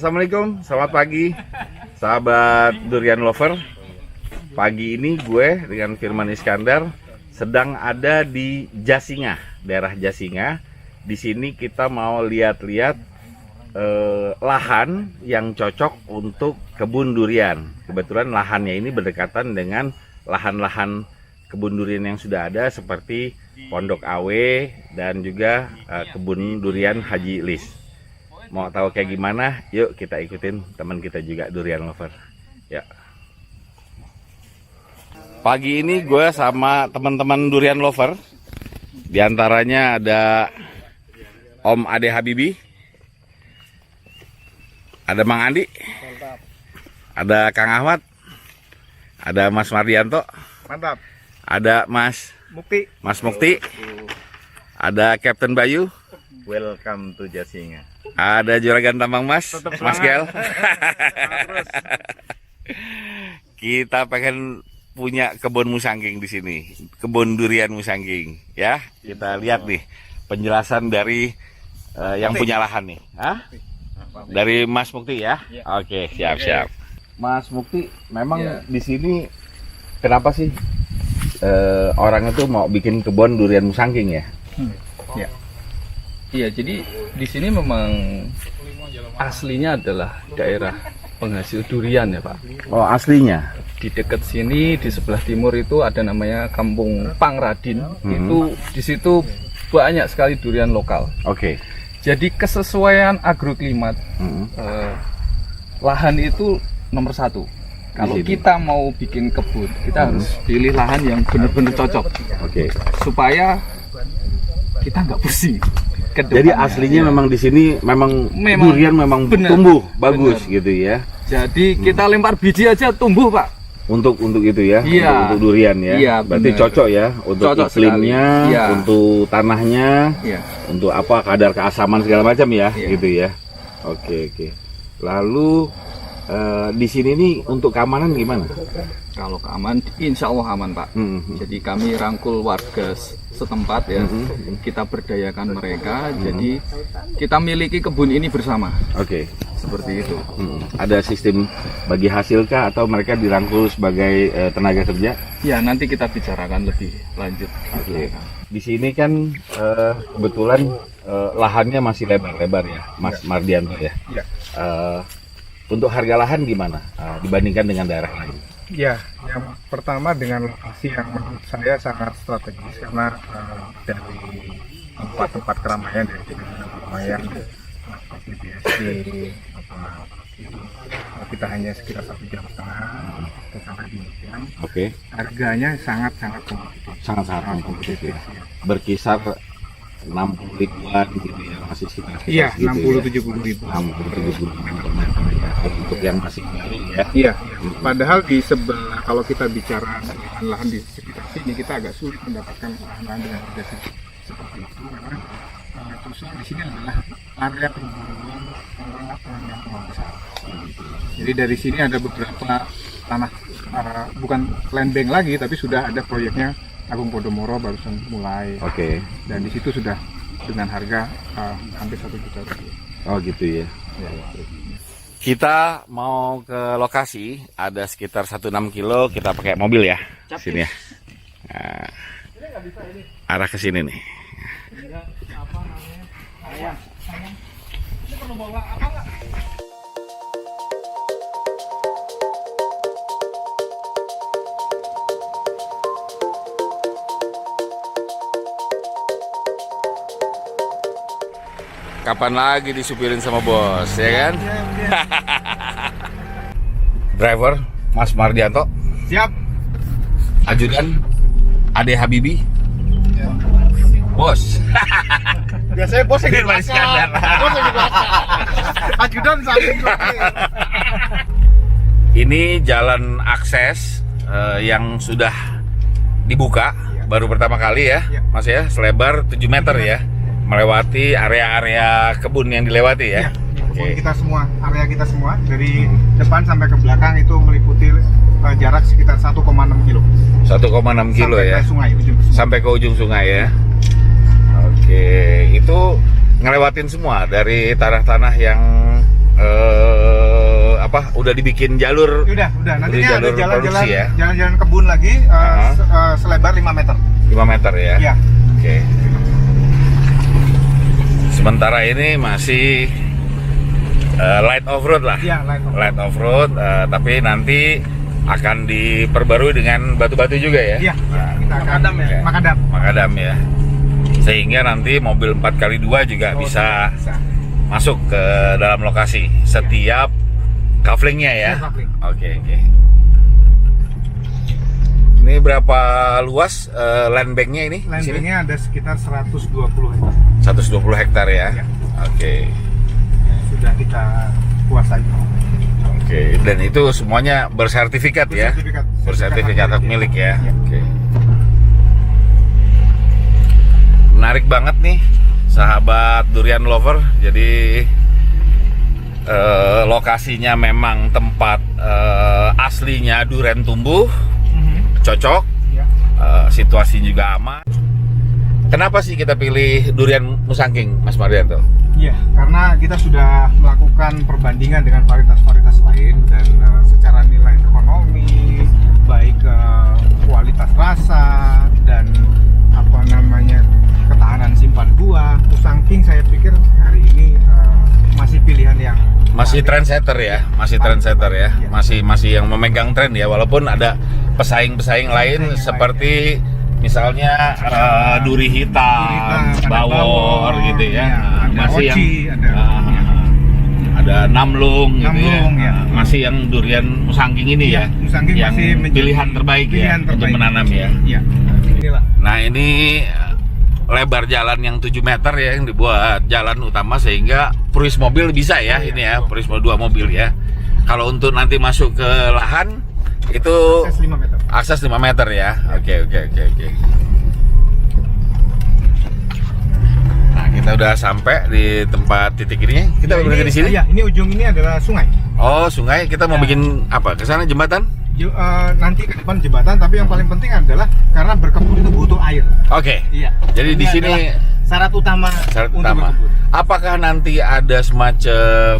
Assalamualaikum, selamat pagi sahabat durian lover. Pagi ini gue dengan Firman Iskandar sedang ada di Jasingah, daerah Jasingah. Di sini kita mau lihat-lihat lahan yang cocok untuk kebun durian. Kebetulan lahannya ini berdekatan dengan lahan-lahan kebun durian yang sudah ada seperti Pondok Awe dan juga kebun durian Haji Lis. Mau tahu kayak gimana? Yuk kita ikutin teman kita juga durian lover. Ya. Pagi ini gue sama teman-teman durian lover. Di antaranya ada Om Ade Habibi, ada Mang Andi, ada Kang Ahmad, ada Mas Mardianto, mantap, ada Mas Mukti, ada Kapten Bayu. welcome to Jasingah. Ada Juragan Tambang Mas Gel. Kita pengen punya kebun musangking di sini, kebun durian musangking, ya. Kita lihat nih penjelasan dari yang punya lahan nih, dari Mas Mukti ya. Oke, siap. Mas Mukti, memang di sini kenapa sih orang itu mau bikin kebun durian musangking ya? Iya, jadi di sini memang aslinya adalah daerah penghasil durian ya Pak. Oh, aslinya? Di dekat sini, di sebelah timur itu ada namanya Kampung Pangradin. Itu di situ banyak sekali durian lokal. Oke. Jadi kesesuaian agroklimat lahan itu nomor satu. Kalau kita mau bikin kebun, kita harus pilih lahan yang benar-benar cocok. Oke. Supaya kita nggak pusing. Jadi aslinya memang di sini memang durian memang bener, tumbuh bagus gitu ya. Jadi kita lempar biji aja tumbuh Pak. Untuk itu ya, iya. untuk durian ya. Iya, berarti bener. cocok ya untuk cocok iklimnya, iya. untuk tanahnya, iya. untuk apa kadar keasaman segala macam ya, iya. gitu ya. Oke. Lalu di sini nih untuk keamanan gimana? Kalau keamanan, insya Allah aman Pak. Jadi kami rangkul warga setempat ya, kita berdayakan mereka. Jadi kita miliki kebun ini bersama. Oke. Seperti itu. Ada sistem bagi hasil kah atau mereka dirangkul sebagai tenaga kerja? Ya nanti kita bicarakan lebih lanjut. Oke. Di sini kan kebetulan lahannya masih lebar-lebar ya, Mas Mardianto ya. Ya. Untuk harga lahan gimana dibandingkan dengan daerah lain? Ya, yang pertama dengan lokasi yang menurut saya sangat strategis karena dari tempat-tempat keramaian dari keramaian seperti BSD kita hanya sekitar 1,5 jam sampai 2 jam. Oke. Harganya sangat-sangat kompetitif. Sangat kompetitif. Berkisar 60 ribuan gitu ya, masih sekitar Iya, segitu 60-70 ribu. 60-70 ribu per meter ya, untuk yang masih baru ya. Iya, padahal di sebelah kalau kita bicara lahan di sekitar sini kita agak sulit mendapatkan lahan dengan harga seperti itu karena khususnya di sini adalah area perburuan orang yang terlalu besar. Jadi dari sini ada beberapa tanah bukan land bank lagi tapi sudah ada proyeknya Agung Podomoro barusan mulai. Oke. Dan di situ sudah dengan harga hampir 1 juta rupiah. Oh gitu ya. Kita mau ke lokasi, ada sekitar 1,6 kilo, kita pakai mobil ya, sini ya. Nah, arah ke sini nih. Kapan lagi disupirin sama bos, ya kan? Driver, Mas Mardianto. Siap. Ajudan, Ade Habibi. Ya. Bos. Biasanya bos yang di Firman Iskandar. Bos yang di belakang. Ajudan saling. Ini jalan akses yang sudah dibuka, baru pertama kali ya, Mas ya, selebar 7 meter ya. Melewati area-area kebun yang dilewati ya. Kebun kita semua, area kita semua dari depan sampai ke belakang itu meliputi jarak sekitar 1,6 kilo. 1,6 kilo sampai ya. Ke sungai, ujung ke sungai. Sampai ke ujung sungai ya. Oke, itu ngelewatin semua dari tanah-tanah yang udah dibikin jalur. Udah. Nantinya ada jalur produksi ya? jalan-jalan kebun lagi selebar 5 meter. 5 meter ya. Iya. Oke. Sementara ini masih light off road lah. Iya, Light off road, tapi nanti akan diperbarui dengan batu-batu juga ya. Iya. Kita akan Makadam ya. Sehingga nanti mobil 4x2 juga bisa masuk ke dalam lokasi setiap kaflingnya ya. Oke. Ini berapa luas land banknya ini? Land banknya ada sekitar 120 hektar. 120 hektar ya. Ya. Oke. Sudah kita kuasai. Oke. Dan itu semuanya bersertifikat ya. Bersertifikat hak milik ya. Oke. Menarik banget nih, sahabat durian lover. Jadi lokasinya memang tempat aslinya durian tumbuh, cocok, situasi juga aman. Kenapa sih kita pilih durian Musangking, Mas Mardianto? Iya, karena kita sudah melakukan perbandingan dengan varietas-varietas lain dan secara nilai ekonomi, baik kualitas rasa dan ketahanan simpan buah, Musangking saya pikir hari ini masih pilihan yang masih trendsetter ya, masih yang memegang tren ya, walaupun ada pesaing-pesaing lain seperti misalnya duri hitam, bawor gitu ya, masih yang ada namlung gitu ya, masih yang durian Musangking ini ya, yang pilihan terbaik ya untuk menanam ya. Nah ini lebar jalan yang 7 meter ya, yang dibuat jalan utama sehingga pruis mobil bisa ya, ini ya, pruis 2 mobil ya. Kalau untuk nanti masuk ke lahan itu akses 5 meter ya. Oke. Nah, kita udah sampai di tempat titik ini. Kita berada di sini. Iya, ini ujung ini adalah sungai. Oh, sungai. Kita mau bikin apa? Ke sana jembatan? Nanti ke depan jembatan, tapi yang paling penting adalah karena berkebun itu butuh air. Oke. Iya. Jadi di sini syarat utama untuk berkebun. Apakah nanti ada semacam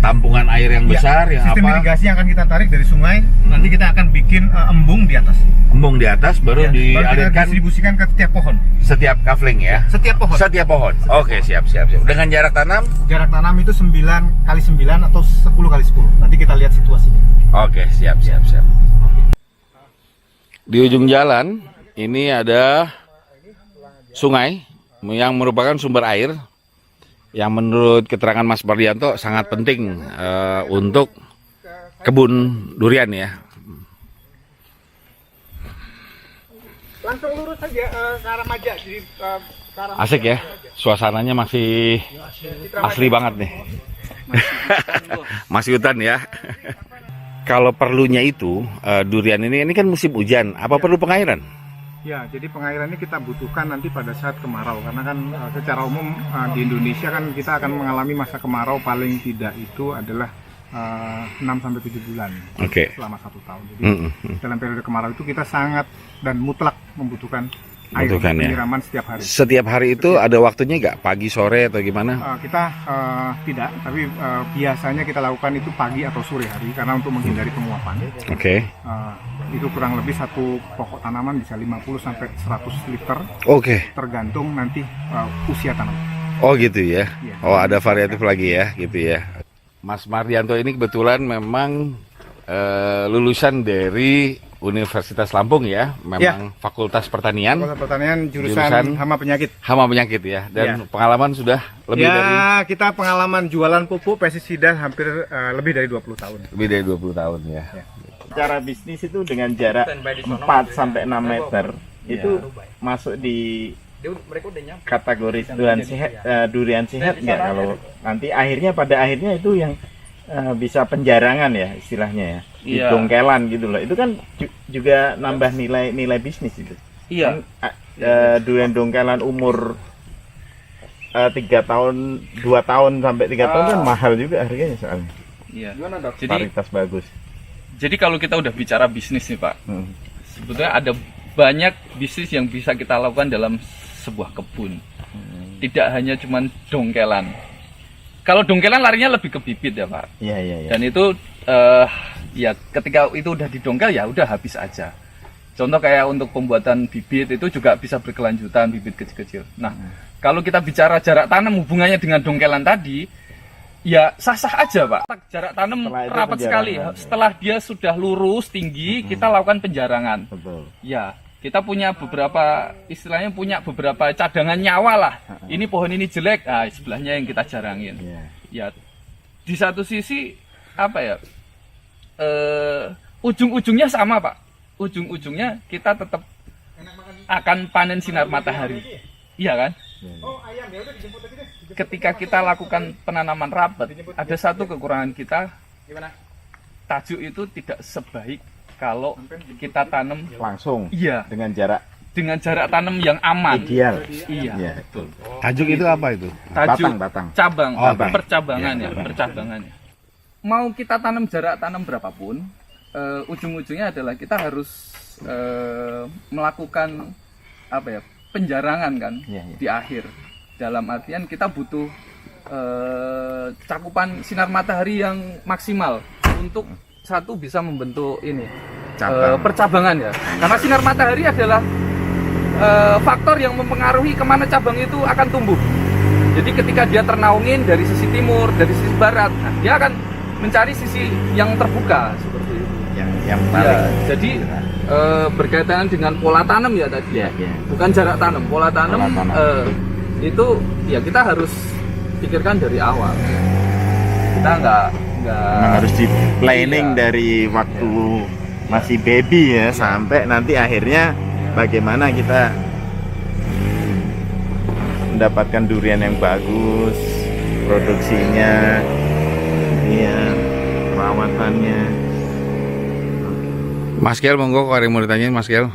tampungan air yang besar yang sistem irigasi yang akan kita tarik dari sungai, nanti kita akan bikin embung di atas. Embung di atas baru dialirkan, distribusikan ke setiap pohon. Setiap kafling ya. Setiap pohon. Oke, siap. Dengan jarak tanam? Jarak tanam itu 9x9 atau 10x10. Nanti kita lihat situasinya. Oke, siap. Di ujung jalan ini ada sungai yang merupakan sumber air yang menurut keterangan Mas Mardianto sangat penting untuk kebun durian ya. Langsung lurus saja ke arah Maja. Jadi, asik ya, suasananya masih asli banget nih. Masih hutan ya. Kalau perlunya itu durian ini kan musim hujan, apa perlu pengairan? Ya, jadi pengairan ini kita butuhkan nanti pada saat kemarau, karena kan secara umum di Indonesia kan kita akan mengalami masa kemarau paling tidak itu adalah 6-7 bulan selama 1 tahun. Jadi dalam periode kemarau itu kita sangat dan mutlak membutuhkan air penyiraman setiap hari. Setiap hari itu ada waktunya nggak? Pagi, sore atau gimana? Kita tidak, tapi biasanya kita lakukan itu pagi atau sore hari karena untuk menghindari penguapan. Itu kurang lebih satu pokok tanaman bisa 50-100 liter. Tergantung nanti usia tanaman. Oh gitu ya. Oh ada variatif lagi ya, gitu ya. Mas Mardianto ini kebetulan memang lulusan dari Universitas Lampung ya, memang Fakultas Pertanian. Fakultas Pertanian jurusan hama penyakit. Hama penyakit ya, dan pengalaman sudah lebih dari. Kita pengalaman jualan pupuk pestisida hampir lebih dari 20 tahun. Lebih dari 20 tahun ya. Cara bisnis itu dengan jarak 4-6 meter itu masuk di kategori durian sehat nggak? Kalau nanti pada akhirnya itu yang bisa penjarangan ya istilahnya ya, dongkelan gitu loh. Itu kan juga nambah nilai bisnis itu. Iya. Durian dongkelan umur 3 tahun, 2 tahun sampai 3 tahun kan mahal juga harganya soalnya. Iya. Jadi varietas bagus. Jadi kalau kita udah bicara bisnis nih Pak, sebetulnya ada banyak bisnis yang bisa kita lakukan dalam sebuah kebun. Tidak hanya cuman dongkelan. kalau dongkelan larinya lebih ke bibit ya Pak. Iya, iya, iya. Dan itu ya ketika itu udah didongkel ya udah habis aja. Contoh kayak untuk pembuatan bibit itu juga bisa berkelanjutan, bibit kecil-kecil. Nah, kalau kita bicara jarak tanam hubungannya dengan dongkelan tadi, ya sah-sah aja Pak. Jarak tanam Setelah itu rapat sekali. penjarangan. Setelah dia sudah lurus, tinggi, kita lakukan penjarangan. Betul. Ya, kita punya beberapa, istilahnya punya beberapa cadangan nyawa lah. Ini pohon ini jelek, sebelahnya yang kita jarangin. Iya. Ya, di satu sisi apa ya? Ujung-ujungnya sama Pak. Ujung-ujungnya kita tetap akan panen sinar matahari. Iya kan? Ketika kita lakukan penanaman rapat, ada satu kekurangan kita. Tajuk itu tidak sebaik kalau kita tanam Langsung iya dengan jarak dengan jarak tanam yang aman. ideal. Iya, Iya. betul. Tajuk itu apa itu? Tajuk Batang. cabang, Oh, batang. percabangan ya, percabangannya. Mau kita tanam jarak tanam berapapun, ujung-ujungnya adalah kita harus melakukan apa ya, penjarangan kan Iya, iya. di akhir. Dalam artian kita butuh cakupan sinar matahari yang maksimal untuk satu bisa membentuk ini Cabang. percabangan ya. Karena sinar matahari adalah faktor yang mempengaruhi kemana cabang itu akan tumbuh. Jadi ketika dia ternaungin dari sisi timur, dari sisi barat, nah, dia akan mencari sisi yang terbuka seperti itu. Yang Ya, paling jadi berkaitan dengan pola tanam ya tadi. Iya, iya. Bukan jarak tanam, pola tanam, Pola tanam. itu ya kita harus pikirkan dari awal. Kita nggak memang harus di planning Iya. dari waktu masih baby ya sampai nanti akhirnya bagaimana kita mendapatkan durian yang bagus, produksinya, iya, perawatannya. Mas Kel, monggo kalau ada yang mau ditanyain Mas Kel.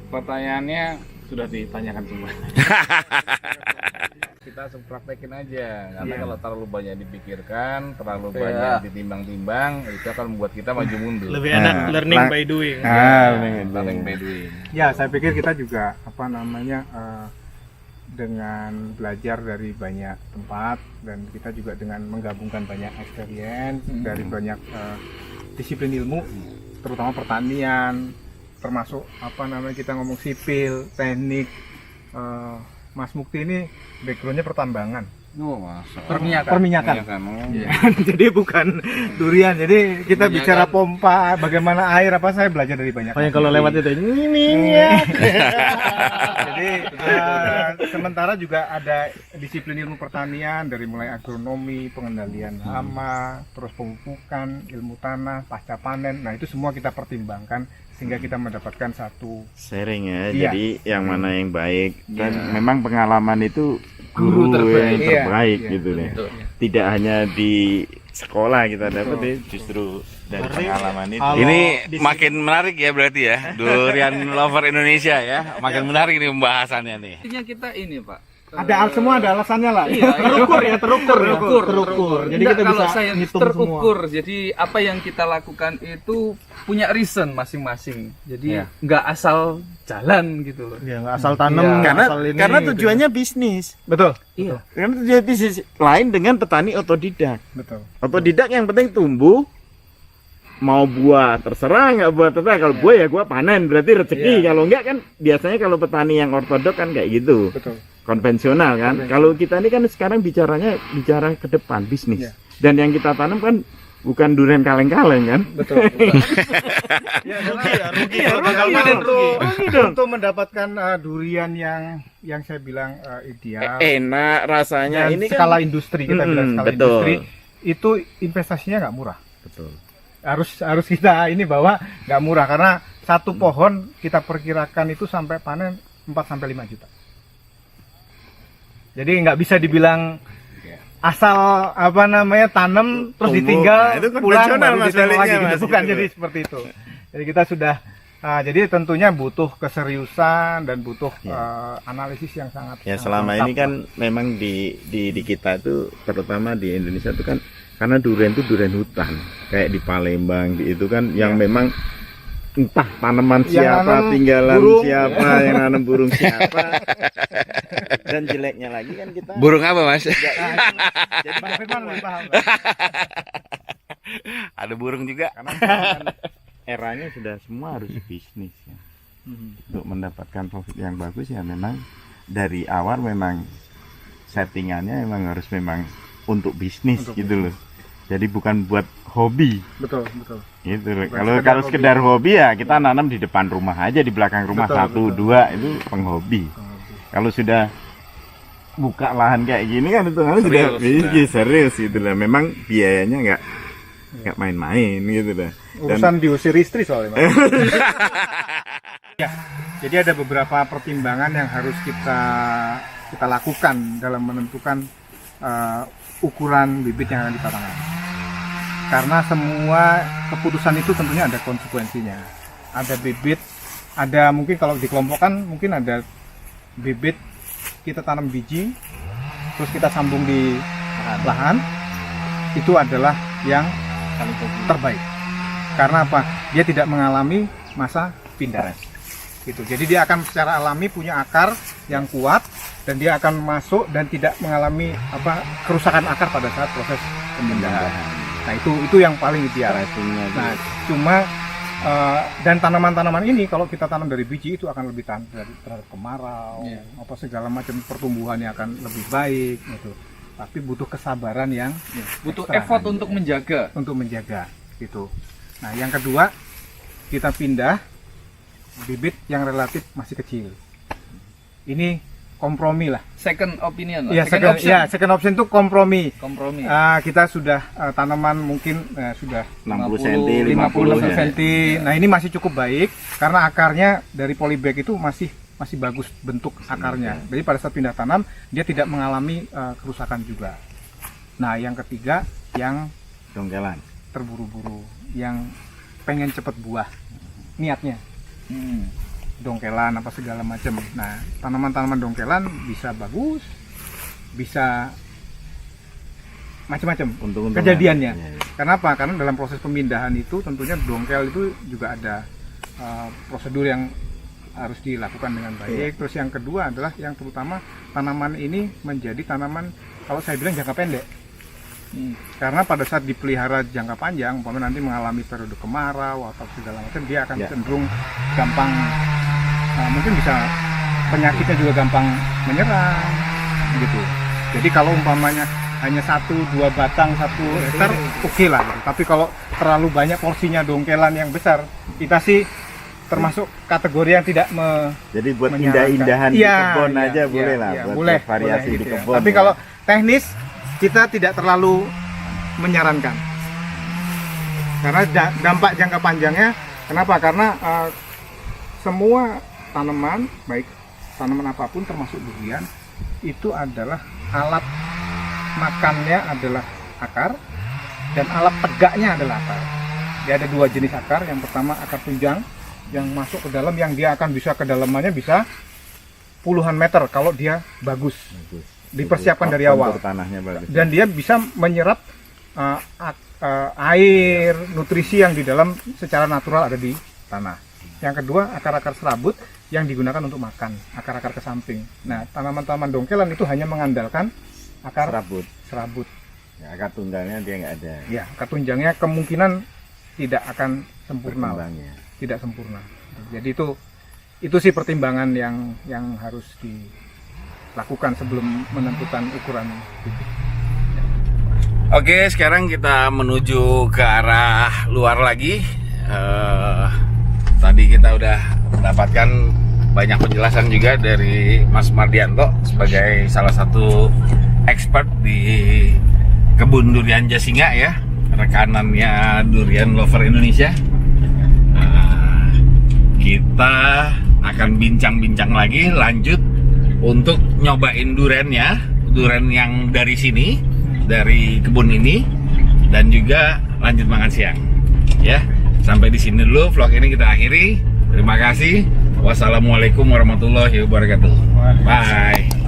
Pertanyaannya sudah ditanyakan semua. Kita praktekin aja, karena kalau terlalu banyak dipikirkan, terlalu banyak ditimbang-timbang, itu akan membuat kita maju mundur. Lebih enak Nah, learning lang- by doing. Learning by doing. Ya, saya pikir kita juga dengan belajar dari banyak tempat, dan kita juga dengan menggabungkan banyak experience dari banyak disiplin ilmu, terutama pertanian, termasuk kita ngomong sipil, teknik. Mas Mukti ini backgroundnya pertambangan, perminyakan. Jadi bukan durian. Jadi kita bicara pompa, bagaimana air apa, saya belajar dari banyak. Kalau lewat itu Jadi sementara juga ada disiplin ilmu pertanian dari mulai agronomi, pengendalian hama, terus pemupukan, ilmu tanah, pasca panen. Nah, itu semua kita pertimbangkan sehingga kita mendapatkan satu Sharing ya, Iya. jadi yang mana yang baik dan memang pengalaman itu Guru guru terbaik. yang Iya, terbaik iya, gitu deh. Betul. Tidak hanya di sekolah kita dapat ya, justru dari pengalaman itu. Ini makin menarik ya berarti ya, durian lover Indonesia ya, makin menarik nih pembahasannya nih. Intinya kita ini Pak. semua ada alasannya lah. Iya, terukur ya, terukur. Jadi Enggak, kita kalau bisa saya hitung terukur. Jadi apa yang kita lakukan itu punya reason masing-masing. Jadi Iya. nggak asal jalan gitu loh. Ya nggak asal tanam, Iya. nggak karena asal ini, karena gitu. tujuannya bisnis. Betul, Iya. Karena tujuan bisnis lain dengan petani otodidak. betul. Otodidak yang penting tumbuh, mau buah terserah, nggak buah terserah. Kalau buah ya gua panen, berarti rezeki. Kalau enggak kan biasanya kalau petani yang ortodok kan kayak gitu, Betul. konvensional kan. Kalau kita ini kan sekarang bicara ke depan bisnis. Iya. Dan yang kita tanam kan bukan durian kaleng-kaleng kan. Betul. rugi. Untuk mendapatkan durian yang saya bilang ideal. Enak rasanya Dan ini skala kan. industri, kita bilang skala betul. industri itu investasinya nggak murah. Betul. Harus kita ini bahwa nggak murah, karena satu pohon kita perkirakan itu sampai panen 4-5 juta. Jadi nggak bisa dibilang asal tanam terus Tumbuh. ditinggal, Nah, itu pulang konvensional baru Mas ditengok lagi baliknya, gitu. Mas, Bukan gitu. jadi seperti itu. Jadi kita sudah jadi tentunya butuh keseriusan dan butuh analisis yang sangat Ya selama lengkap ini kan memang di kita itu terutama di Indonesia itu kan karena durian itu durian hutan kayak di Palembang itu kan yang memang entah tanaman Yang siapa, nanam tinggalan burung. siapa, yang nanam burung siapa. Dan jeleknya lagi kan kita Burung apa, Mas? jadi Bang Firman lebih paham. Ada burung juga. karena sekarang kan eranya sudah semua harus bisnis ya. Untuk mendapatkan profit yang bagus ya memang dari awal memang settingannya memang untuk bisnis gitu loh. Jadi bukan buat hobi Betul, betul. gitu loh. Bukan Kalau sekedar sekedar hobi ya kita nanam di depan rumah aja, di belakang rumah Betul, satu betul. dua itu penghobi. Kalau sudah buka lahan kayak gini kan itu sudah Serius, bisnis serius gitu lah. Memang biayanya nggak main-main gitu lah. Urusan diusir istri soalnya. Mas. Ya, jadi ada beberapa pertimbangan yang harus kita lakukan dalam menentukan ukuran bibit yang akan ditanam. Karena semua keputusan itu tentunya ada konsekuensinya. Ada bibit, ada mungkin kalau dikelompokkan mungkin ada bibit kita tanam biji, terus kita sambung di lahan, itu adalah yang terbaik. Karena apa? Dia tidak mengalami masa pindah. Gitu. Jadi dia akan secara alami punya akar yang kuat dan dia akan masuk dan tidak mengalami kerusakan akar pada saat proses pemindahan. Nah itu yang paling ideal. Nah cuma dan tanaman-tanaman ini kalau kita tanam dari biji itu akan lebih tahan terhadap kemarau, apa segala macam pertumbuhannya akan lebih baik gitu. Tapi butuh kesabaran yang Butuh ekstra, effort untuk menjaga. gitu. Nah yang kedua kita pindah bibit yang relatif masih kecil. Ini kompromi lah. Second opinion lah. Ya, second option itu kompromi. Kompromi. Kita sudah tanaman mungkin sudah 60 cm, 50 50 cm. Nah, ini masih cukup baik karena akarnya dari polybag itu masih bagus bentuk akarnya. Jadi pada saat pindah tanam dia tidak mengalami kerusakan juga. Nah, yang ketiga yang dongkelan. terburu-buru, yang pengen cepat buah. Niatnya dongkelan apa segala macam. Nah, tanaman-tanaman dongkelan bisa bagus, bisa macam-macam kejadiannya. Ya. Kenapa? Karena dalam proses pemindahan itu tentunya dongkel itu juga ada prosedur yang harus dilakukan dengan baik. Terus yang kedua adalah yang terutama tanaman ini menjadi tanaman kalau saya bilang jangka pendek. Karena pada saat dipelihara jangka panjang, umpamanya nanti mengalami periode kemarau atau segala macam, dia akan cenderung gampang, mungkin bisa penyakitnya juga gampang menyerang, gitu. Jadi kalau umpamanya hanya 1-2 batang 1 hektar, oke lah. Gitu. Tapi kalau terlalu banyak porsinya dongkelan yang besar, kita sih termasuk kategori yang tidak Jadi buat menyarankan. indah-indahan di kebun aja boleh lah, buat boleh, variasi boleh di gitu ya. kebun. Tapi kalau teknis kita tidak terlalu menyarankan karena dampak jangka panjangnya. Kenapa? Karena semua tanaman, baik tanaman apapun termasuk durian, itu adalah alat makannya adalah akar dan alat tegaknya adalah akar. Dia ada 2 jenis akar. Yang pertama akar tunjang yang masuk ke dalam, yang dia akan bisa kedalamannya bisa puluhan meter kalau dia bagus. Dipersiapkan dari awal tanahnya bagus. dan dia bisa menyerap air, nutrisi yang di dalam secara natural ada di tanah. Yang kedua akar-akar serabut yang digunakan untuk makan, akar-akar ke samping. Nah, tanaman-tanaman dongkelan itu hanya mengandalkan akar serabut. Ya, akar tunjangnya dia nggak ada. Ya, akar tunjangnya kemungkinan tidak akan sempurna, Berkembangnya. tidak sempurna. Jadi itu sih pertimbangan yang harus dilakukan sebelum menentukan ukuran bibit. Oke, sekarang kita menuju ke arah luar lagi. Tadi kita udah mendapatkan banyak penjelasan juga dari Mas Mardianto sebagai salah satu expert di kebun durian Jasinga ya, rekanannya Durian Lover Indonesia. Kita akan bincang-bincang lagi lanjut untuk nyobain duriannya, durian yang dari sini, dari kebun ini, dan juga lanjut makan siang. Ya, sampai di sini dulu vlog ini kita akhiri. Terima kasih. Wassalamualaikum warahmatullahi wabarakatuh. Bye.